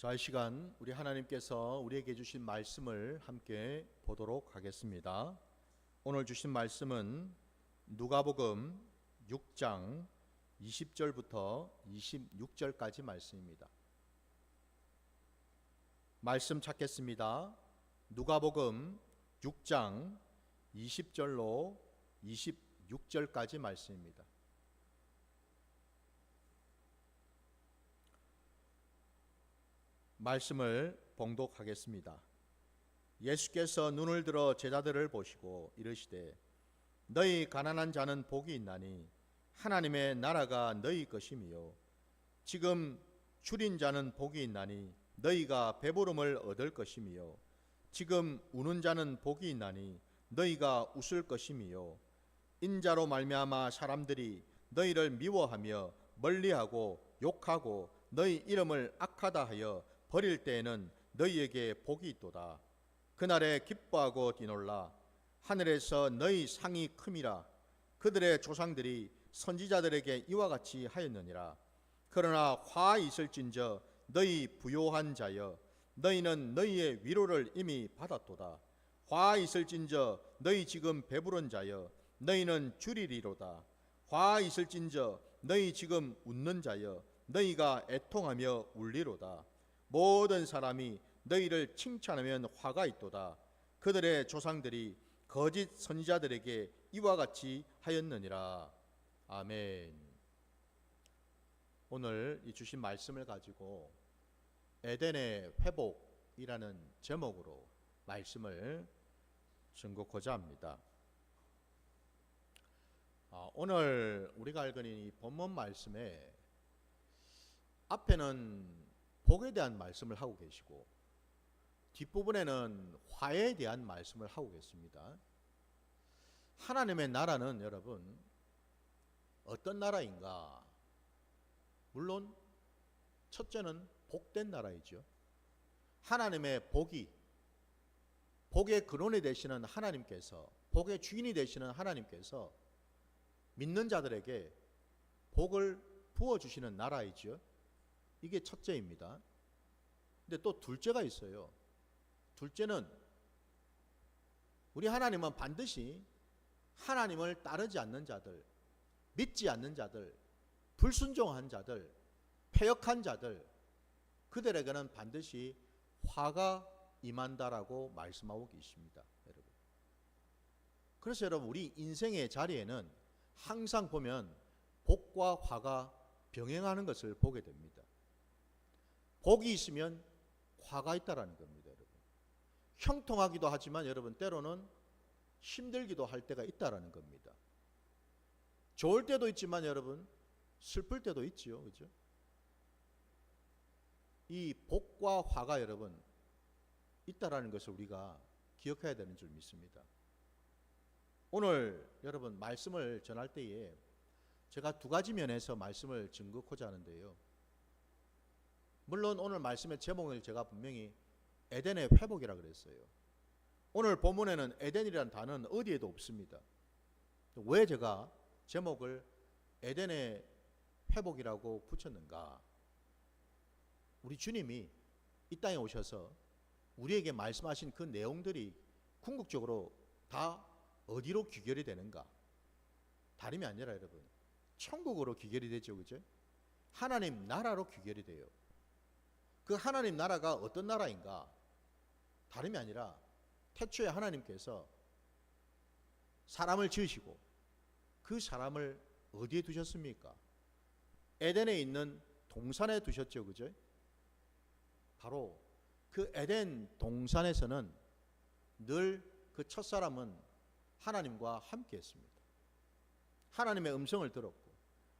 자, 이 시간 우리 하나님께서 우리에게 주신 말씀을 함께 보도록 하겠습니다. 오늘 주신 말씀은 누가복음 6장 20절부터 26절까지 말씀입니다. 말씀 찾겠습니다. 누가복음 6장 20절로 26절까지 말씀입니다. 말씀을 봉독하겠습니다. 예수께서 눈을 들어 제자들을 보시고 이르시되 너희 가난한 자는 복이 있나니 하나님의 나라가 너희 것이며 지금 줄인 자는 복이 있나니 너희가 배부름을 얻을 것이며 지금 우는 자는 복이 있나니 너희가 웃을 것이며 인자로 말미암아 사람들이 너희를 미워하며 멀리하고 욕하고 너희 이름을 악하다 하여 버릴 때에는 너희에게 복이 있도다. 그날에 기뻐하고 뛰놀라. 하늘에서 너희 상이 큼이라. 그들의 조상들이 선지자들에게 이와 같이 하였느니라. 그러나 화 있을진저 너희 부요한 자여 너희는 너희의 위로를 이미 받았도다. 화 있을진저 너희 지금 배부른 자여 너희는 줄이리로다. 화 있을진저 너희 지금 웃는 자여 너희가 애통하며 울리로다. 모든 사람이 너희를 칭찬하면 화가 있도다. 그들의 조상들이 거짓 선지자들에게 이와 같이 하였느니라. 아멘. 오늘 이 주신 말씀을 가지고 에덴의 회복이라는 제목으로 말씀을 증거하고자 합니다. 오늘 우리가 알거니 이 본문 말씀에 앞에는 복에 대한 말씀을 하고 계시고 뒷부분에는 화해에 대한 말씀을 하고 계십니다. 하나님의 나라는 여러분 어떤 나라인가? 물론 첫째는 복된 나라이죠. 하나님의 복의 근원이 되시는 하나님께서, 복의 주인이 되시는 하나님께서 믿는 자들에게 복을 부어주시는 나라이죠. 이게 첫째입니다. 근데 또 둘째가 있어요. 둘째는 우리 하나님은 반드시 하나님을 따르지 않는 자들, 믿지 않는 자들, 불순종한 자들, 패역한 자들, 그들에게는 반드시 화가 임한다라고 말씀하고 계십니다. 여러분. 그래서 여러분 우리 인생의 자리에는 항상 보면 복과 화가 병행하는 것을 보게 됩니다. 복이 있으면 화가 있다라는 겁니다, 여러분. 형통하기도 하지만 여러분 때로는 힘들기도 할 때가 있다라는 겁니다. 좋을 때도 있지만 여러분 슬플 때도 있지요, 그죠? 이 복과 화가 여러분 있다라는 것을 우리가 기억해야 되는 줄 믿습니다. 오늘 여러분 말씀을 전할 때에 제가 두 가지 면에서 말씀을 증거하고자 하는데요. 물론 오늘 말씀의 제목을 제가 분명히 에덴의 회복이라 그랬어요. 오늘 본문에는 에덴이라는 단어는 어디에도 없습니다. 왜 제가 제목을 에덴의 회복이라고 붙였는가? 우리 주님이 이 땅에 오셔서 우리에게 말씀하신 그 내용들이 궁극적으로 다 어디로 귀결이 되는가? 다름이 아니라 여러분 천국으로 귀결이 되죠, 그죠? 하나님 나라로 귀결이 돼요. 그 하나님 나라가 어떤 나라인가? 다름이 아니라 태초에 하나님께서 사람을 지으시고 그 사람을 어디에 두셨습니까? 에덴에 있는 동산에 두셨죠, 그죠? 바로 그 에덴 동산에서는 늘 그 첫사람은 하나님과 함께 했습니다. 하나님의 음성을 들었고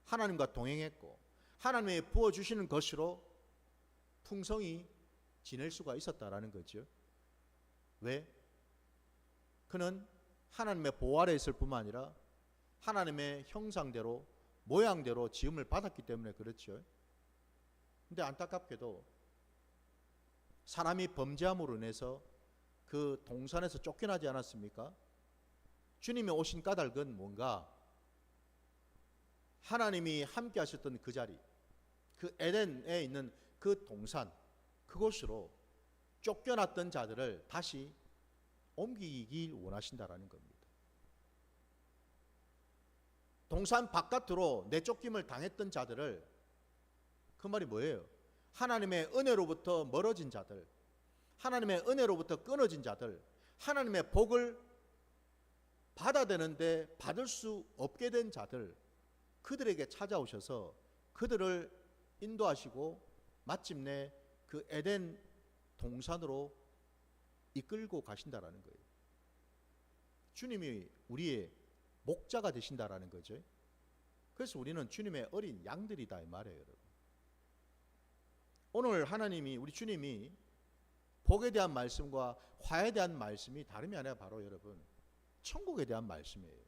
하나님과 동행했고 하나님이 부어주시는 것으로 풍성히 지낼 수가 있었다라는 거죠. 왜? 그는 하나님의 보호 아래 있을 뿐만 아니라 하나님의 형상대로 모양대로 지음을 받았기 때문에 그렇죠. 근데 안타깝게도 사람이 범죄함으로 인해서 그 동산에서 쫓겨나지 않았습니까? 주님이 오신 까닭은 뭔가? 하나님이 함께 하셨던 그 자리, 그 에덴에 있는 그 동산, 그곳으로 쫓겨났던 자들을 다시 옮기길 원하신다라는 겁니다. 동산 바깥으로 내쫓김을 당했던 자들을, 그 말이 뭐예요? 하나님의 은혜로부터 멀어진 자들, 하나님의 은혜로부터 끊어진 자들, 하나님의 복을 받아야 되는데 받을 수 없게 된 자들, 그들에게 찾아오셔서 그들을 인도하시고 마침내 그 에덴 동산으로 이끌고 가신다라는 거예요. 주님이 우리의 목자가 되신다라는 거죠. 그래서 우리는 주님의 어린 양들이다 이 말이에요, 여러분. 오늘 하나님이, 우리 주님이 복에 대한 말씀과 화에 대한 말씀이 다름이 아니라 바로 여러분 천국에 대한 말씀이에요.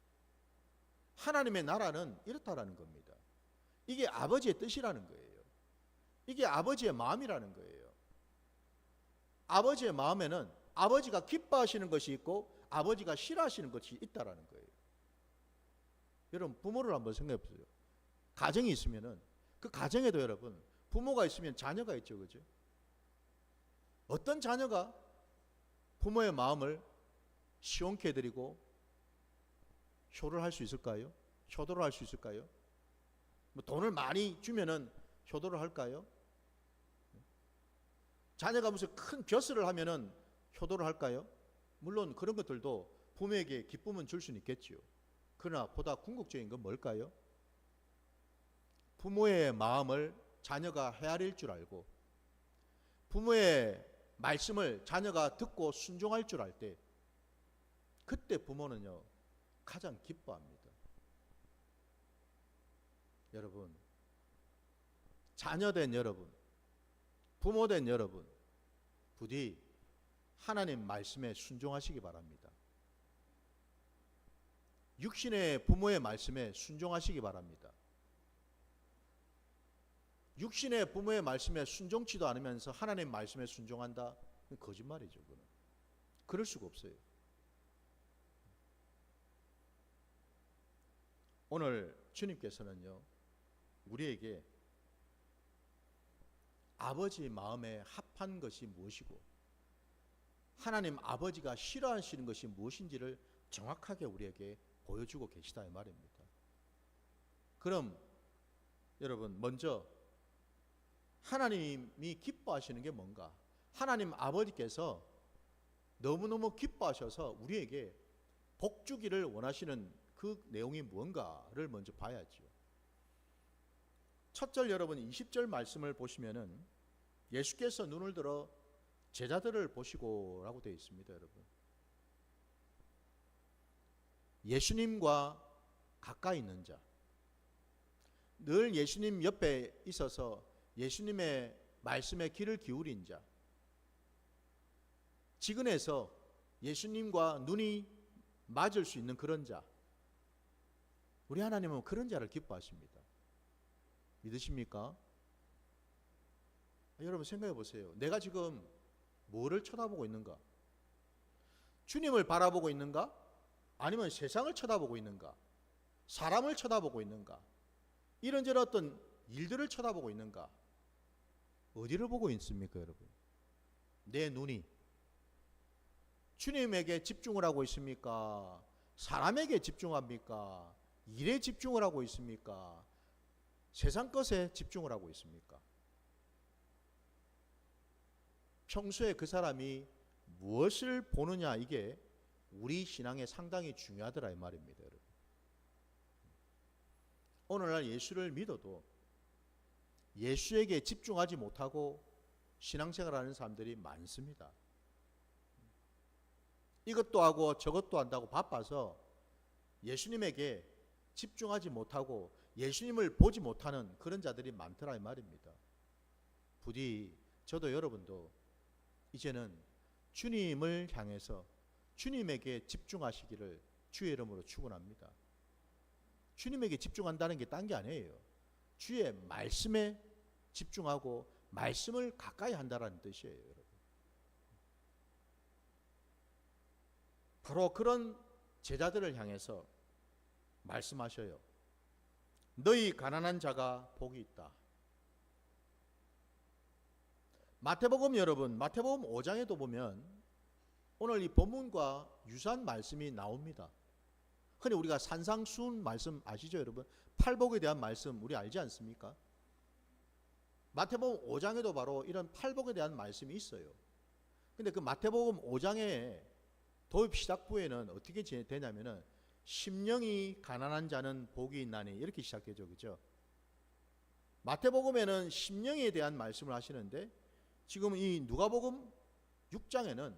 하나님의 나라는 이렇다라는 겁니다. 이게 아버지의 뜻이라는 거예요. 이게 아버지의 마음이라는 거예요. 아버지의 마음에는 아버지가 기뻐하시는 것이 있고 아버지가 싫어하시는 것이 있다라는 거예요. 여러분 부모를 한번 생각해 보세요. 가정이 있으면은 그 가정에도 여러분 부모가 있으면 자녀가 있죠, 그죠? 어떤 자녀가 부모의 마음을 시원케 해드리고 효를 할 수 있을까요? 효도를 할 수 있을까요? 뭐 돈을 많이 주면은 효도를 할까요? 자녀가 무슨 큰 벼슬을 하면은 효도를 할까요? 물론 그런 것들도 부모에게 기쁨은 줄 수는 있겠지요. 그러나 보다 궁극적인 건 뭘까요? 부모의 마음을 자녀가 헤아릴 줄 알고 부모의 말씀을 자녀가 듣고 순종할 줄 알 때, 그때 부모는요 가장 기뻐합니다. 여러분, 자녀된 여러분, 부모된 여러분, 부디 하나님 말씀에 순종하시기 바랍니다. 육신의 부모의 말씀에 순종하시기 바랍니다. 육신의 부모의 말씀에 순종치도 않으면서 하나님 말씀에 순종한다? 거짓말이죠. 그건. 그럴 수가 없어요. 오늘 주님께서는요 우리에게 아버지 마음에 합한 것이 무엇이고 하나님 아버지가 싫어하시는 것이 무엇인지를 정확하게 우리에게 보여주고 계시다 이 말입니다. 그럼 여러분 먼저 하나님이 기뻐하시는 게 뭔가? 하나님 아버지께서 너무너무 기뻐하셔서 우리에게 복 주기를 원하시는 그 내용이 무언가를 먼저 봐야죠. 첫 절 여러분 20절 말씀을 보시면은 예수께서 눈을 들어 제자들을 보시고 라고 되어 있습니다. 여러분, 예수님과 가까이 있는 자, 늘 예수님 옆에 있어서 예수님의 말씀에 귀를 기울인 자, 지근해서 예수님과 눈이 맞을 수 있는 그런 자, 우리 하나님은 그런 자를 기뻐하십니다. 믿으십니까? 여러분 생각해 보세요. 내가 지금 뭐를 쳐다보고 있는가? 주님을 바라보고 있는가? 아니면 세상을 쳐다보고 있는가? 사람을 쳐다보고 있는가? 이런저런 어떤 일들을 쳐다보고 있는가? 어디를 보고 있습니까, 여러분? 내 눈이 주님에게 집중을 하고 있습니까? 사람에게 집중합니까? 일에 집중을 하고 있습니까? 세상 것에 집중을 하고 있습니까? 평소에 그 사람이 무엇을 보느냐, 이게 우리 신앙에 상당히 중요하더라 이 말입니다. 여러분. 오늘날 예수를 믿어도 예수에게 집중하지 못하고 신앙생활하는 사람들이 많습니다. 이것도 하고 저것도 한다고 바빠서 예수님에게 집중하지 못하고 예수님을 보지 못하는 그런 자들이 많더라 이 말입니다. 부디 저도 여러분도 이제는 주님을 향해서 주님에게 집중하시기를 주의 이름으로 축원합니다. 주님에게 집중한다는 게 딴 게 아니에요. 주의 말씀에 집중하고 말씀을 가까이 한다는 뜻이에요. 여러분. 바로 그런 제자들을 향해서 말씀하셔요. 너희 가난한 자가 복이 있다. 마태복음 여러분, 마태복음 5장에도 보면 오늘 이 본문과 유사한 말씀이 나옵니다. 흔히 우리가 산상수훈 말씀 아시죠 여러분? 팔복에 대한 말씀 우리 알지 않습니까? 마태복음 5장에도 바로 이런 팔복에 대한 말씀이 있어요. 근데 그 마태복음 5장의 도입 시작부에는 어떻게 되냐면은 심령이 가난한 자는 복이 있나니 이렇게 시작되죠. 그죠? 마태복음에는 심령에 대한 말씀을 하시는데 지금 이 누가복음 6장에는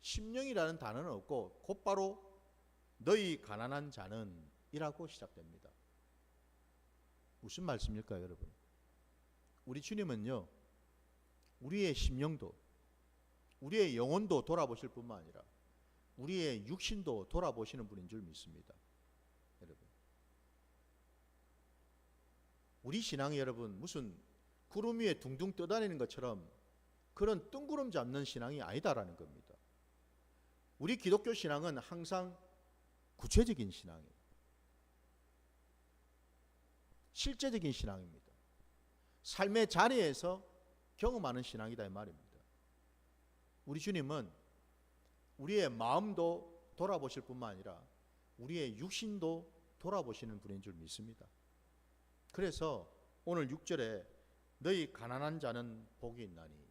심령이라는 단어는 없고 곧바로 너희 가난한 자는 이라고 시작됩니다. 무슨 말씀일까요 여러분? 우리 주님은요 우리의 심령도 우리의 영혼도 돌아보실 뿐만 아니라 우리의 육신도 돌아보시는 분인 줄 믿습니다. 여러분, 우리 신앙이 여러분 무슨 구름 위에 둥둥 떠다니는 것처럼 그런 뜬구름 잡는 신앙이 아니다라는 겁니다. 우리 기독교 신앙은 항상 구체적인 신앙이에요. 실제적인 신앙입니다. 삶의 자리에서 경험하는 신앙이다 이 말입니다. 우리 주님은 우리의 마음도 돌아보실 뿐만 아니라 우리의 육신도 돌아보시는 분인 줄 믿습니다. 그래서 오늘 6절에 너희 가난한 자는 복이 있나니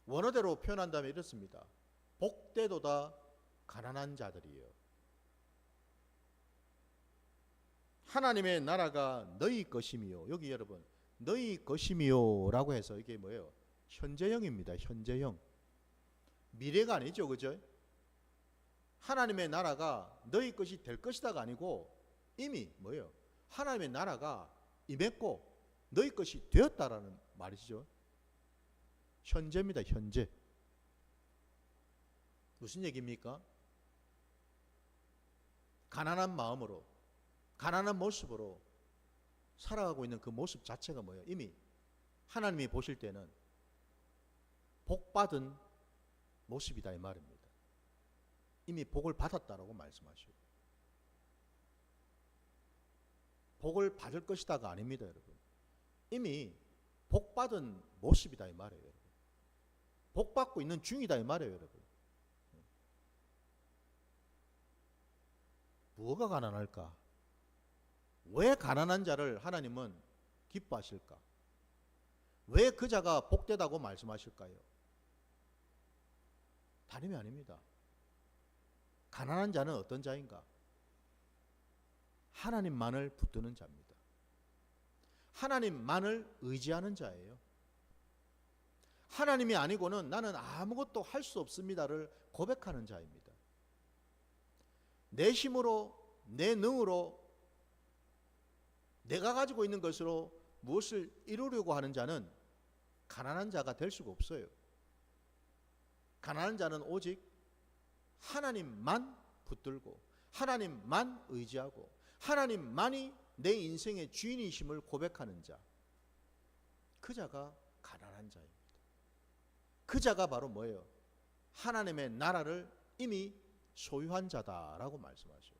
원어대로 표현한다면 이렇습니다. 복되도다 가난한 자들이요 하나님의 나라가 너희 것이미요. 여기 여러분 너희 것이미요 라고 해서 이게 뭐예요? 현재형입니다. 현재형. 미래가 아니죠. 그죠? 하나님의 나라가 너희 것이 될 것이다가 아니고 이미 뭐예요? 하나님의 나라가 임했고 너희 것이 되었다라는 말이죠. 현재입니다. 현재. 무슨 얘기입니까? 가난한 마음으로 가난한 모습으로 살아가고 있는 그 모습 자체가 뭐예요? 이미 하나님이 보실 때는 복받은 모습이다 이 말입니다. 이미 복을 받았다라고 말씀하시고 복을 받을 것이다가 아닙니다 여러분. 이미 복받은 모습이다 이 말이에요 여러분. 복받고 있는 중이다 이 말이에요 여러분. 무엇가 가난할까? 왜 가난한 자를 하나님은 기뻐하실까? 왜 그 자가 복되다고 말씀하실까요? 다름이 아닙니다. 가난한 자는 어떤 자인가? 하나님만을 붙드는 자입니다. 하나님만을 의지하는 자예요. 하나님이 아니고는 나는 아무것도 할 수 없습니다를 고백하는 자입니다. 내 힘으로 내 능으로 내가 가지고 있는 것으로 무엇을 이루려고 하는 자는 가난한 자가 될 수가 없어요. 가난한 자는 오직 하나님만 붙들고 하나님만 의지하고 하나님만이 내 인생의 주인이심을 고백하는 자, 그 자가 가난한 자입니다. 그 자가 바로 뭐예요? 하나님의 나라를 이미 소유한 자다라고 말씀하셔요.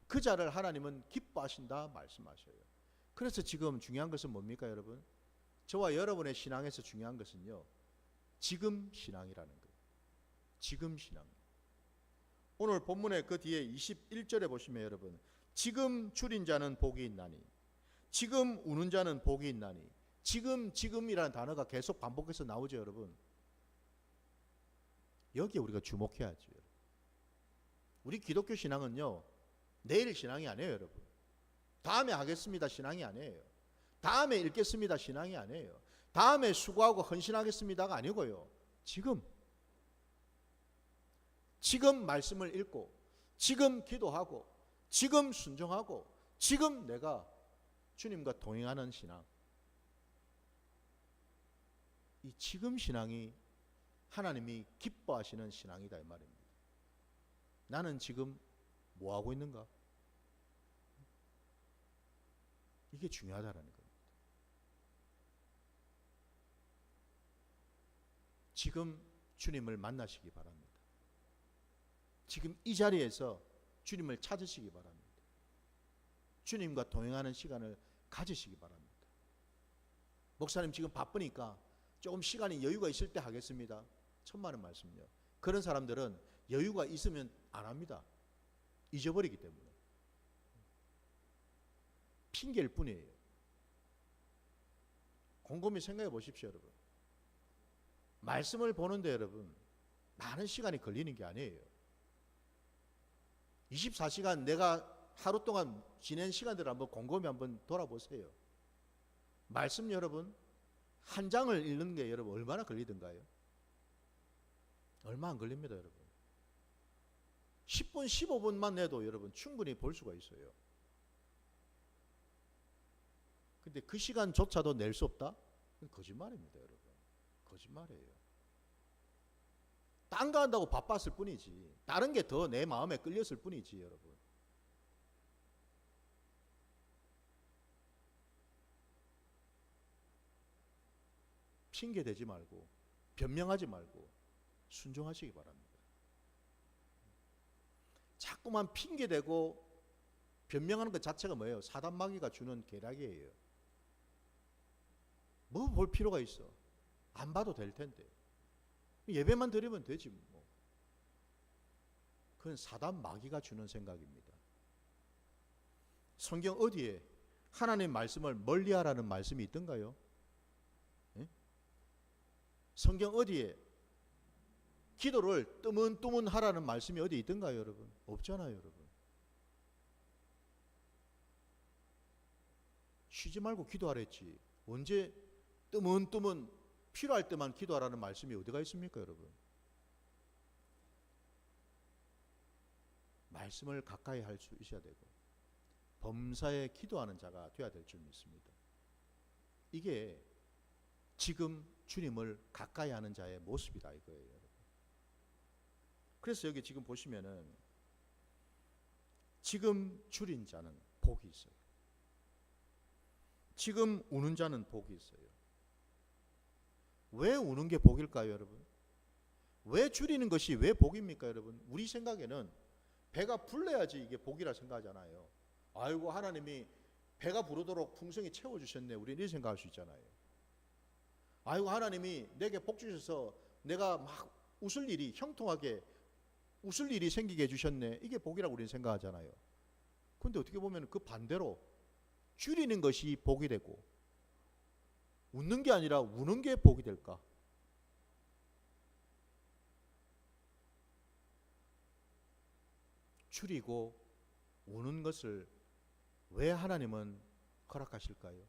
그 자를 하나님은 기뻐하신다 말씀하셔요. 그래서 지금 중요한 것은 뭡니까 여러분? 저와 여러분의 신앙에서 중요한 것은요, 지금 신앙이라는 거예요. 지금 신앙. 오늘 본문의 그 뒤에 21절에 보시면 여러분, 지금 줄인 자는 복이 있나니, 지금 우는 자는 복이 있나니, 지금이라는 단어가 계속 반복해서 나오죠 여러분. 여기에 우리가 주목해야죠. 우리 기독교 신앙은요, 내일 신앙이 아니에요 여러분. 다음에 하겠습니다 신앙이 아니에요. 다음에 읽겠습니다 신앙이 아니에요. 다음에 수고하고 헌신하겠습니다가 아니고요, 지금 말씀을 읽고 지금 기도하고 지금 순종하고 지금 내가 주님과 동행하는 신앙, 이 지금 신앙이 하나님이 기뻐하시는 신앙이다 이 말입니다. 나는 지금 뭐 하고 있는가? 이게 중요하다라는 겁니다. 지금 주님을 만나시기 바랍니다. 지금 이 자리에서 주님을 찾으시기 바랍니다. 주님과 동행하는 시간을 가지시기 바랍니다. 목사님 지금 바쁘니까 조금 시간이 여유가 있을 때 하겠습니다. 천만의 말씀요. 그런 사람들은 여유가 있으면 안 합니다. 잊어버리기 때문에. 핑계일 뿐이에요. 곰곰이 생각해 보십시오, 여러분. 말씀을 보는데 여러분, 많은 시간이 걸리는 게 아니에요. 24시간 내가 하루 동안 지낸 시간들을 한번 곰곰이 한번 돌아보세요. 말씀 여러분, 한 장을 읽는 게 여러분 얼마나 걸리던가요? 얼마 안 걸립니다, 여러분. 10분, 15분만 내도 여러분 충분히 볼 수가 있어요. 근데 그 시간조차도 낼 수 없다? 그건 거짓말입니다, 여러분. 거짓말이에요. 딴 거 한다고 바빴을 뿐이지, 다른 게 더 내 마음에 끌렸을 뿐이지, 여러분. 핑계 대지 말고 변명하지 말고 순종하시기 바랍니다. 자꾸만 핑계 대고 변명하는 것 자체가 뭐예요? 사단 마귀가 주는 계략이에요. 뭐 볼 필요가 있어? 안 봐도 될 텐데. 예배만 드리면 되지 뭐. 그건 사단 마귀가 주는 생각입니다. 성경 어디에 하나님의 말씀을 멀리하라는 말씀이 있던가요? 예? 성경 어디에 기도를 뜨문뜨문 하라는 말씀이 어디 있던가요, 여러분? 없잖아요, 여러분. 쉬지 말고 기도하랬지. 언제 뜨문뜨문 필요할 때만 기도하라는 말씀이 어디가 있습니까, 여러분? 말씀을 가까이 할 수 있어야 되고 범사에 기도하는 자가 되어야 될 줄 믿습니다. 이게 지금 주님을 가까이 하는 자의 모습이다 이거예요, 여러분. 그래서 여기 지금 보시면은 지금 줄인 자는 복이 있어요. 지금 우는 자는 복이 있어요. 왜 우는 게 복일까요, 여러분? 왜 줄이는 것이 왜 복입니까, 여러분? 우리 생각에는 배가 불러야지 이게 복이라 생각하잖아요. 아이고, 하나님이 배가 부르도록 풍성히 채워주셨네. 우리는 이렇게 생각할 수 있잖아요. 아이고, 하나님이 내게 복 주셔서 내가 막 웃을 일이, 형통하게 웃을 일이 생기게 해주셨네. 이게 복이라고 우리는 생각하잖아요. 그런데 어떻게 보면 그 반대로 줄이는 것이 복이 되고 웃는 게 아니라 우는 게 복이 될까? 줄이고 우는 것을 왜 하나님은 허락하실까요?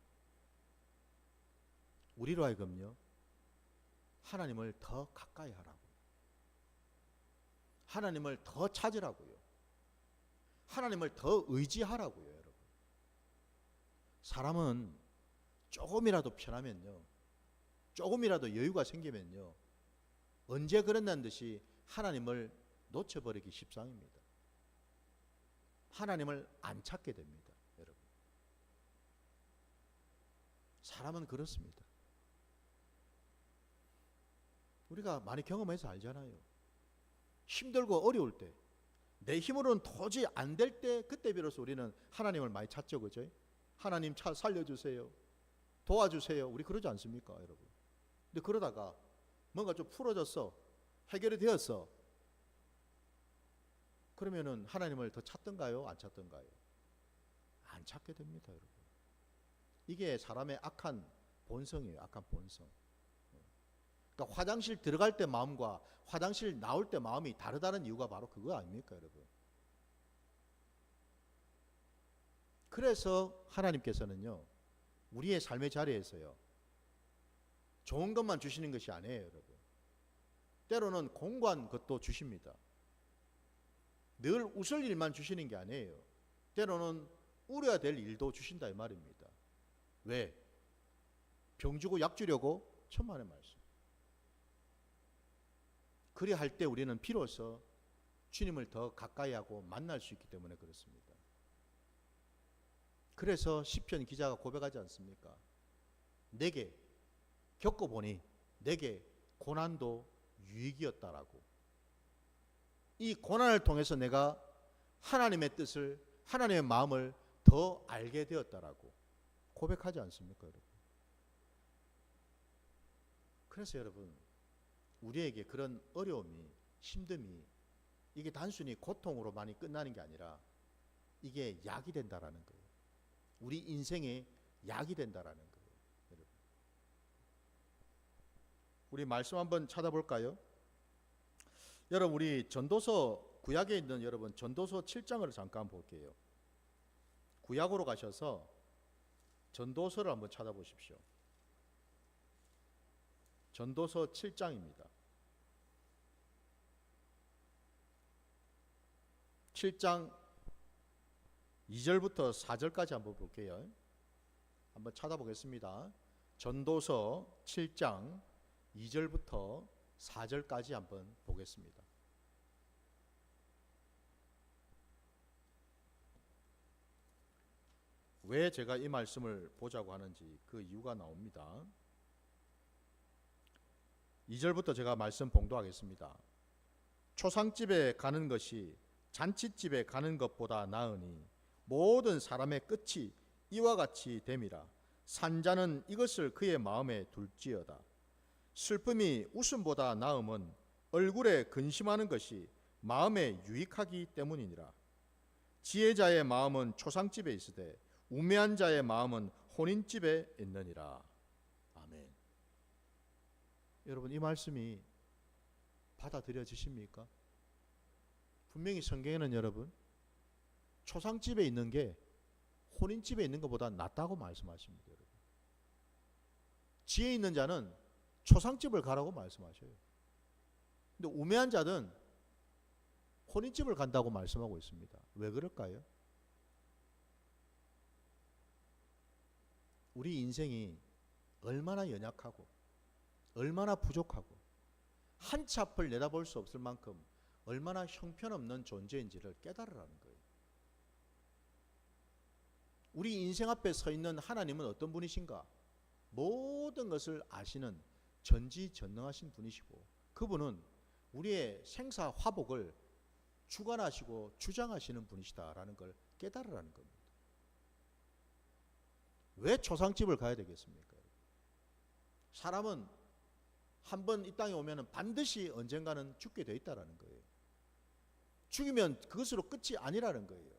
우리로 하여금요, 하나님을 더 가까이 하라고, 하나님을 더 찾으라고요, 하나님을 더 의지하라고요, 여러분. 사람은 조금이라도 편하면요, 조금이라도 여유가 생기면요, 언제 그랬다는 듯이 하나님을 놓쳐버리기 십상입니다. 하나님을 안 찾게 됩니다, 여러분. 사람은 그렇습니다. 우리가 많이 경험해서 알잖아요. 힘들고 어려울 때, 내 힘으로는 도저히 안 될 때, 그때 비로소 우리는 하나님을 많이 찾죠, 그죠? 하나님 살려주세요, 도와주세요. 우리 그러지 않습니까, 여러분? 근데 그러다가 뭔가 좀 풀어졌어, 해결이 되었어. 그러면은 하나님을 더 찾던가요, 안 찾던가요? 안 찾게 됩니다, 여러분. 이게 사람의 악한 본성이에요, 악한 본성. 그러니까 화장실 들어갈 때 마음과 화장실 나올 때 마음이 다르다는 이유가 바로 그거 아닙니까, 여러분? 그래서 하나님께서는요, 우리의 삶의 자리에서요, 좋은 것만 주시는 것이 아니에요, 여러분. 때로는 공고한 것도 주십니다. 늘 웃을 일만 주시는 게 아니에요. 때로는 울어야 될 일도 주신다 이 말입니다. 왜? 병 주고 약 주려고? 천만의 말씀. 그리할 때 우리는 비로소 주님을 더 가까이 하고 만날 수 있기 때문에 그렇습니다. 그래서 시편 기자가 고백하지 않습니까? 내게 겪어보니 내게 고난도 유익이었다라고. 이 고난을 통해서 내가 하나님의 뜻을, 하나님의 마음을 더 알게 되었다라고 고백하지 않습니까, 여러분? 그래서 여러분, 우리에게 그런 어려움이, 힘듦이 이게 단순히 고통으로만이 끝나는 게 아니라 이게 약이 된다라는 거예요. 우리 인생의 약이 된다라는 거예요. 여러분, 우리 말씀 한번 찾아볼까요? 여러분, 우리 전도서, 구약에 있는 여러분 전도서 7장을 잠깐 볼게요. 구약으로 가셔서 전도서를 한번 찾아보십시오. 전도서 7장입니다. 7장 2절부터 4절까지 한번 볼게요. 한번 찾아보겠습니다. 전도서 7장 2절부터 4절까지 한번 보겠습니다. 왜 제가 이 말씀을 보자고 하는지 그 이유가 나옵니다. 2절부터 제가 말씀 봉독하겠습니다. 초상집에 가는 것이 잔치집에 가는 것보다 나으니 모든 사람의 끝이 이와 같이 됨이라. 산자는 이것을 그의 마음에 둘지어다. 슬픔이 웃음보다 나음은 얼굴에 근심하는 것이 마음에 유익하기 때문이니라. 지혜자의 마음은 초상집에 있으되 우매한 자의 마음은 혼인집에 있느니라. 아멘. 여러분, 이 말씀이 받아들여지십니까? 분명히 성경에는 여러분, 초상집에 있는 게 혼인집에 있는 것보다 낫다고 말씀하십니다. 여러분, 지혜 있는 자는 초상집을 가라고 말씀하셔요. 근데 우매한 자는 혼인집을 간다고 말씀하고 있습니다. 왜 그럴까요? 우리 인생이 얼마나 연약하고 얼마나 부족하고 한 치 앞을 내다볼 수 없을 만큼 얼마나 형편없는 존재인지를 깨달으라는 거예요. 우리 인생 앞에 서 있는 하나님은 어떤 분이신가? 모든 것을 아시는 전지전능하신 분이시고, 그분은 우리의 생사화복을 주관하시고 주장하시는 분이시다라는 걸 깨달으라는 겁니다. 왜 초상집을 가야 되겠습니까? 사람은 한번 이 땅에 오면 반드시 언젠가는 죽게 돼 있다라는 거예요. 죽이면 그것으로 끝이 아니라는 거예요.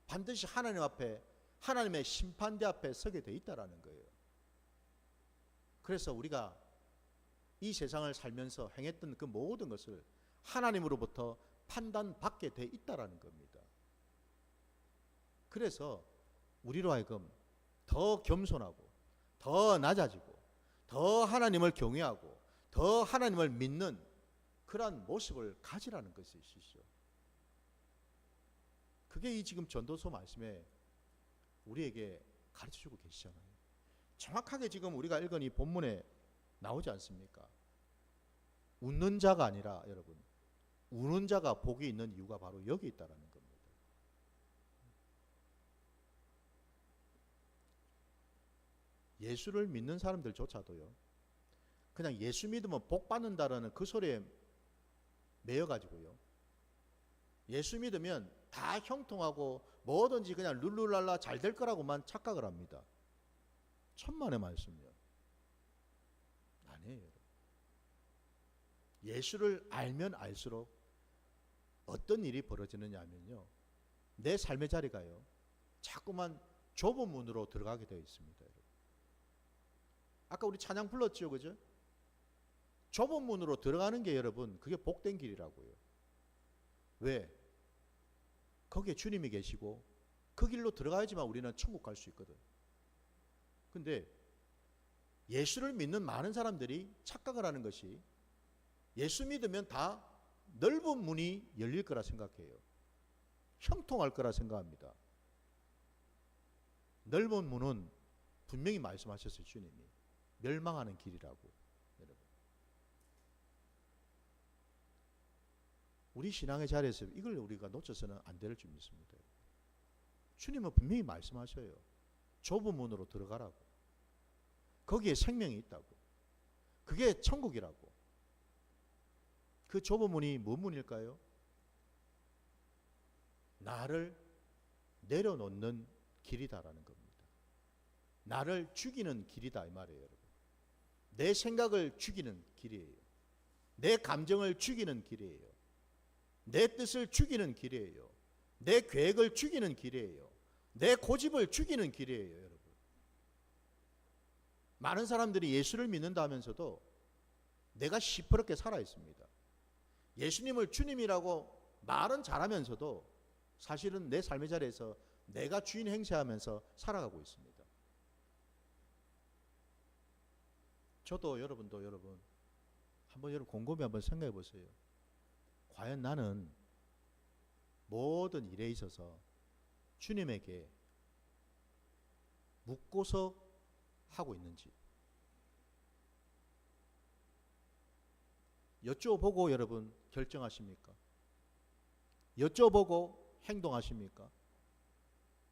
반드시 하나님 앞에, 하나님의 심판대 앞에 서게 돼 있다라는 거예요. 그래서 우리가 이 세상을 살면서 행했던 그 모든 것을 하나님으로부터 판단받게 돼 있다라는 겁니다. 그래서 우리로 하여금 더 겸손하고 더 낮아지고 더 하나님을 경외하고 더 하나님을 믿는 그러한 모습을 가지라는 것이시죠. 그게 이 지금 전도서 말씀에 우리에게 가르쳐주고 계시잖아요. 정확하게 지금 우리가 읽은 이 본문에 나오지 않습니까? 웃는 자가 아니라 여러분, 우는 자가 복이 있는 이유가 바로 여기 있다라는 겁니다. 예수를 믿는 사람들조차도요, 그냥 예수 믿으면 복 받는다라는 그 소리에 매여가지고요, 예수 믿으면 다 형통하고 뭐든지 그냥 룰루랄라 잘 될 거라고만 착각을 합니다. 천만의 말씀이요. 아니에요. 예수를 알면 알수록 어떤 일이 벌어지느냐 하면요, 내 삶의 자리가요, 자꾸만 좁은 문으로 들어가게 되어 있습니다. 여러분. 아까 우리 찬양 불렀죠, 그죠? 좁은 문으로 들어가는 게 여러분, 그게 복된 길이라고요. 왜? 거기에 주님이 계시고 그 길로 들어가야지만 우리는 천국 갈 수 있거든. 근데 예수를 믿는 많은 사람들이 착각을 하는 것이 예수 믿으면 다 넓은 문이 열릴 거라 생각해요. 형통할 거라 생각합니다. 넓은 문은 분명히 말씀하셨어요, 주님이. 멸망하는 길이라고. 여러분, 우리 신앙의 자리에서 이걸 우리가 놓쳐서는 안 될 줄 믿습니다. 주님은 분명히 말씀하셔요. 좁은 문으로 들어가라고. 거기에 생명이 있다고. 그게 천국이라고. 그 좁은 문이 뭔 문일까요? 나를 내려놓는 길이다라는 겁니다. 나를 죽이는 길이다 이 말이에요, 여러분. 내 생각을 죽이는 길이에요. 내 감정을 죽이는 길이에요. 내 뜻을 죽이는 길이에요. 내 계획을 죽이는 길이에요. 내 고집을 죽이는 길이에요, 여러분. 많은 사람들이 예수를 믿는다 하면서도 내가 시퍼렇게 살아 있습니다. 예수님을 주님이라고 말은 잘하면서도 사실은 내 삶의 자리에서 내가 주인 행세하면서 살아가고 있습니다. 저도 여러분도 여러분 한번 여러분 곰곰이 한번 생각해 보세요. 과연 나는 모든 일에 있어서 주님에게 묻고서 하고 있는지 여쭤보고 여러분 결정하십니까? 여쭤보고 행동하십니까?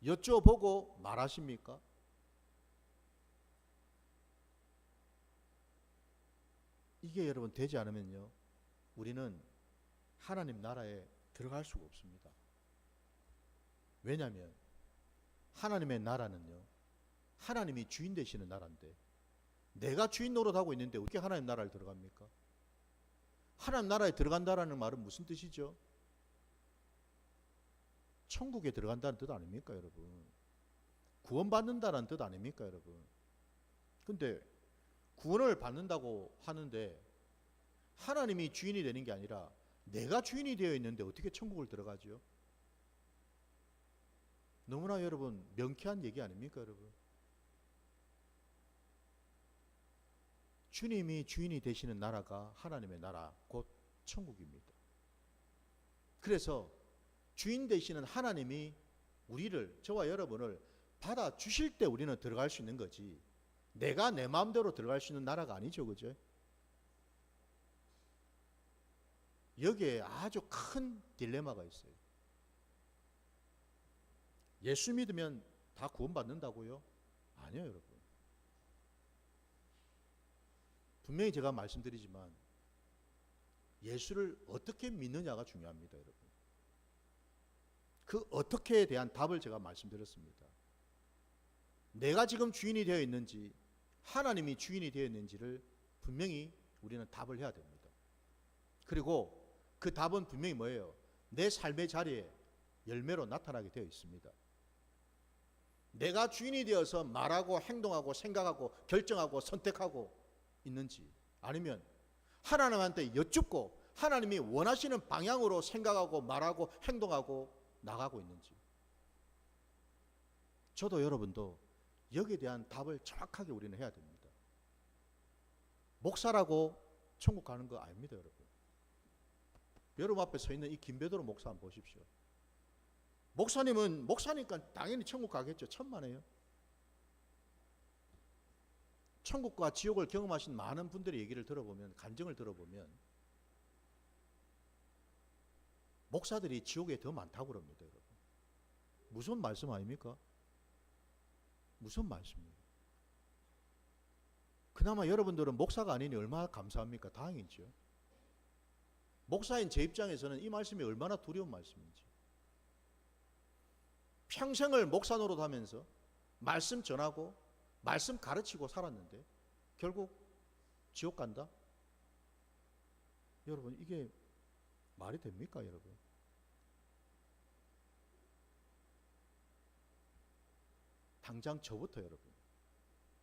여쭤보고 말하십니까? 이게 여러분 되지 않으면요, 우리는 하나님 나라에 들어갈 수가 없습니다. 왜냐하면 하나님의 나라는요, 하나님이 주인 되시는 나라인데 내가 주인 노릇하고 있는데 어떻게 하나님 나라를 들어갑니까? 하나님 나라에 들어간다라는 말은 무슨 뜻이죠? 천국에 들어간다는 뜻 아닙니까, 여러분? 구원받는다는 뜻 아닙니까, 여러분? 근데 구원을 받는다고 하는데 하나님이 주인이 되는 게 아니라 내가 주인이 되어 있는데 어떻게 천국을 들어가죠? 너무나 여러분 명쾌한 얘기 아닙니까, 여러분? 주님이 주인이 되시는 나라가 하나님의 나라, 곧 천국입니다. 그래서 주인 되시는 하나님이 우리를, 저와 여러분을 받아 주실 때 우리는 들어갈 수 있는 거지, 내가 내 마음대로 들어갈 수 있는 나라가 아니죠, 그죠? 여기에 아주 큰 딜레마가 있어요. 예수 믿으면 다 구원받는다고요? 아니요, 여러분. 분명히 제가 말씀드리지만 예수를 어떻게 믿느냐가 중요합니다, 여러분. 그 어떻게에 대한 답을 제가 말씀드렸습니다. 내가 지금 주인이 되어 있는지 하나님이 주인이 되어 있는지를 분명히 우리는 답을 해야 됩니다. 그리고 그 답은 분명히 뭐예요? 내 삶의 자리에 열매로 나타나게 되어 있습니다. 내가 주인이 되어서 말하고 행동하고 생각하고 결정하고 선택하고 있는지, 아니면 하나님한테 여쭙고 하나님이 원하시는 방향으로 생각하고 말하고 행동하고 나가고 있는지, 저도 여러분도 여기에 대한 답을 정확하게 우리는 해야 됩니다. 목사라고 천국 가는 거 아닙니다, 여러분. 여러분 앞에 서 있는 이 김배도로 목사 한번 보십시오. 목사님은 목사니까 당연히 천국 가겠죠. 천만에요. 천국과 지옥을 경험하신 많은 분들의 얘기를 들어보면, 간증을 들어보면 목사들이 지옥에 더 많다고 그럽니다, 여러분. 무슨 말씀 아닙니까? 무슨 말씀이에요? 그나마 여러분들은 목사가 아니니 얼마나 감사합니까? 다행이죠. 목사인 제 입장에서는 이 말씀이 얼마나 두려운 말씀인지. 평생을 목사 노릇하면서 말씀 전하고 말씀 가르치고 살았는데 결국 지옥 간다? 여러분, 이게 말이 됩니까, 여러분? 당장 저부터 여러분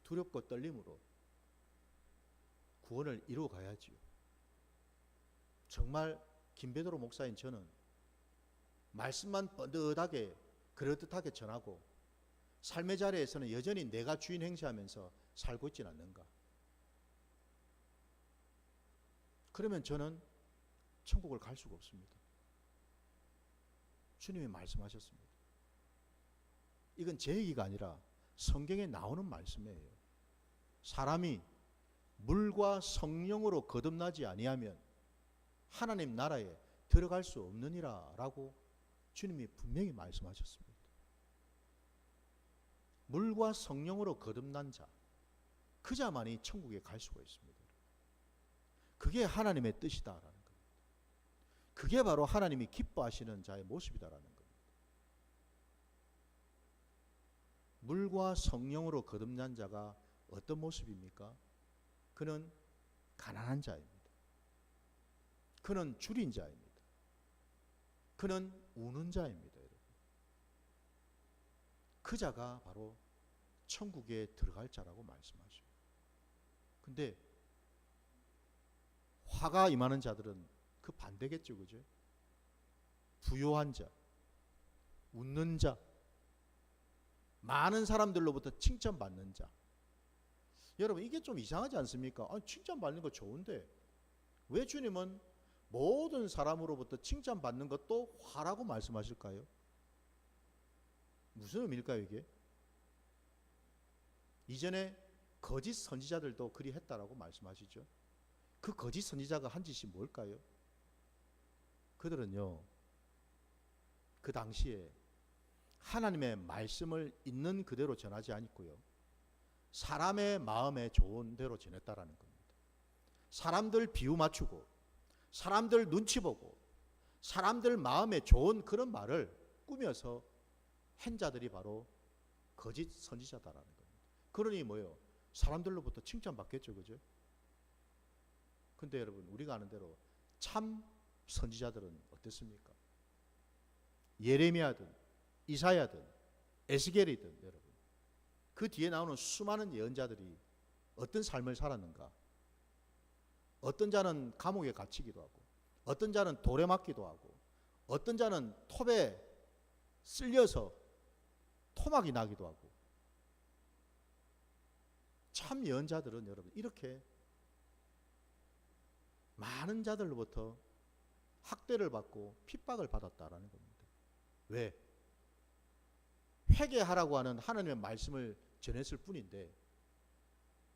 두렵고 떨림으로 구원을 이루어 가야지요. 정말 김베드로 목사인 저는 말씀만 뻔듯하게 그럴듯하게 전하고 삶의 자리에서는 여전히 내가 주인 행세하면서 살고 있지는 않는가? 그러면 저는 천국을 갈 수가 없습니다. 주님이 말씀하셨습니다. 이건 제 얘기가 아니라 성경에 나오는 말씀이에요. 사람이 물과 성령으로 거듭나지 아니하면 하나님 나라에 들어갈 수 없느니라 라고 주님이 분명히 말씀하셨습니다. 물과 성령으로 거듭난 자, 그자만이 천국에 갈 수가 있습니다. 그게 하나님의 뜻이다라는 겁니다. 그게 바로 하나님이 기뻐하시는 자의 모습이다라는 겁니다. 물과 성령으로 거듭난 자가 어떤 모습입니까? 그는 가난한 자입니다. 그는 줄인 자입니다. 그는 우는 자입니다. 여러분. 그 자가 바로 천국에 들어갈 자라고 말씀하죠. 근데 화가 임하는 자들은 그 반대겠죠. 그죠? 부요한 자, 웃는 자, 많은 사람들로부터 칭찬받는 자. 여러분, 이게 좀 이상하지 않습니까? 아니, 칭찬받는 거 좋은데 왜 주님은 모든 사람으로부터 칭찬받는 것도 화라고 말씀하실까요? 무슨 의미일까요, 이게? 이전에 거짓 선지자들도 그리 했다라고 말씀하시죠. 그 거짓 선지자가 한 짓이 뭘까요? 그들은요, 그 당시에 하나님의 말씀을 있는 그대로 전하지 않았고요, 사람의 마음에 좋은 대로 전했다라는 겁니다. 사람들 비유 맞추고, 사람들 눈치 보고, 사람들 마음에 좋은 그런 말을 꾸며서 한 자들이 바로 거짓 선지자다라는 겁니다. 그러니 뭐예요? 사람들로부터 칭찬받겠죠, 그죠? 근데 여러분, 우리가 아는 대로 참 선지자들은 어땠습니까? 예레미야든 이사야든 에스겔이든 여러분, 그 뒤에 나오는 수많은 예언자들이 어떤 삶을 살았는가? 어떤 자는 감옥에 갇히기도 하고, 어떤 자는 돌에 맞기도 하고, 어떤 자는 톱에 쓸려서 토막이 나기도 하고. 참 예언자들은 여러분 이렇게 많은 자들로부터 학대를 받고 핍박을 받았다라는 겁니다. 왜? 회개하라고 하는 하나님의 말씀을 전했을 뿐인데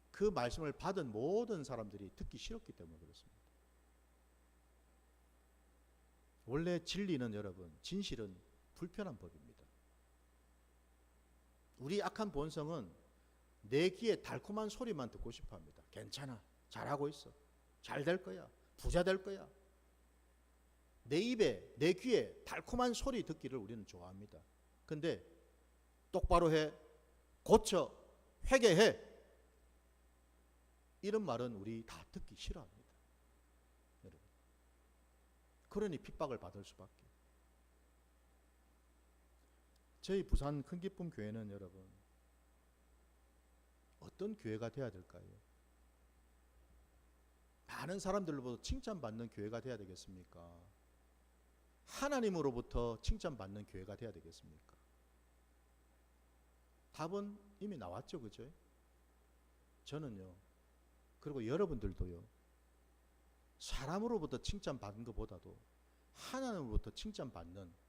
그 말씀을 받은 모든 사람들이 듣기 싫었기 때문에 그렇습니다. 원래 진리는 여러분, 진실은 불편한 법입니다. 우리 악한 본성은 내 귀에 달콤한 소리만 듣고 싶어 합니다. 괜찮아, 잘하고 있어, 잘 될 거야, 부자 될 거야. 내 입에, 내 귀에 달콤한 소리 듣기를 우리는 좋아합니다. 근데 똑바로 해, 고쳐, 회개해, 이런 말은 우리 다 듣기 싫어합니다. 여러분, 그러니 핍박을 받을 수밖에. 저희 부산 큰기쁨 교회는 여러분 어떤 교회가 돼야 될까요? 많은 사람들로부터 칭찬받는 교회가 돼야 되겠습니까? 하나님으로부터 칭찬받는 교회가 돼야 되겠습니까? 답은 이미 나왔죠, 그죠? 저는요, 그리고 여러분들도요, 사람으로부터 칭찬받는 것보다도 하나님으로부터 칭찬받는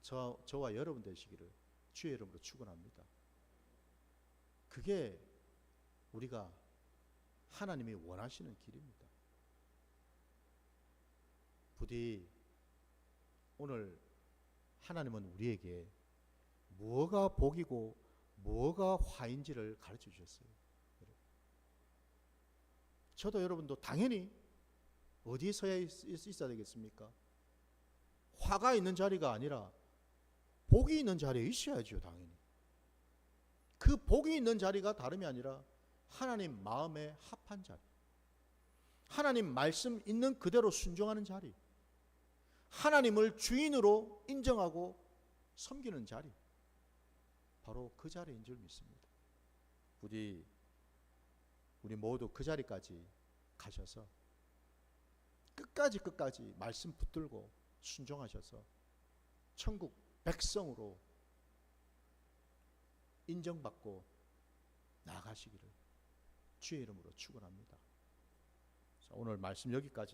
저와 여러분 되시기를 주의 이름으로 축원합니다. 그게 우리가 하나님이 원하시는 길입니다. 부디 오늘 하나님은 우리에게 뭐가 복이고 뭐가 화인지를 가르쳐 주셨어요. 저도 여러분도 당연히 어디에 서야 있어야 되겠습니까? 화가 있는 자리가 아니라 복이 있는 자리에 있어야죠, 당연히. 그 복이 있는 자리가 다름이 아니라 하나님 마음에 합한 자리, 하나님 말씀 있는 그대로 순종하는 자리, 하나님을 주인으로 인정하고 섬기는 자리, 바로 그 자리인 줄 믿습니다. 부디 우리 모두 그 자리까지 가셔서 끝까지 말씀 붙들고 순종하셔서 천국 백성으로 인정받고 나아가시기를 주의 이름으로 축원합니다. 오늘 말씀 여기까지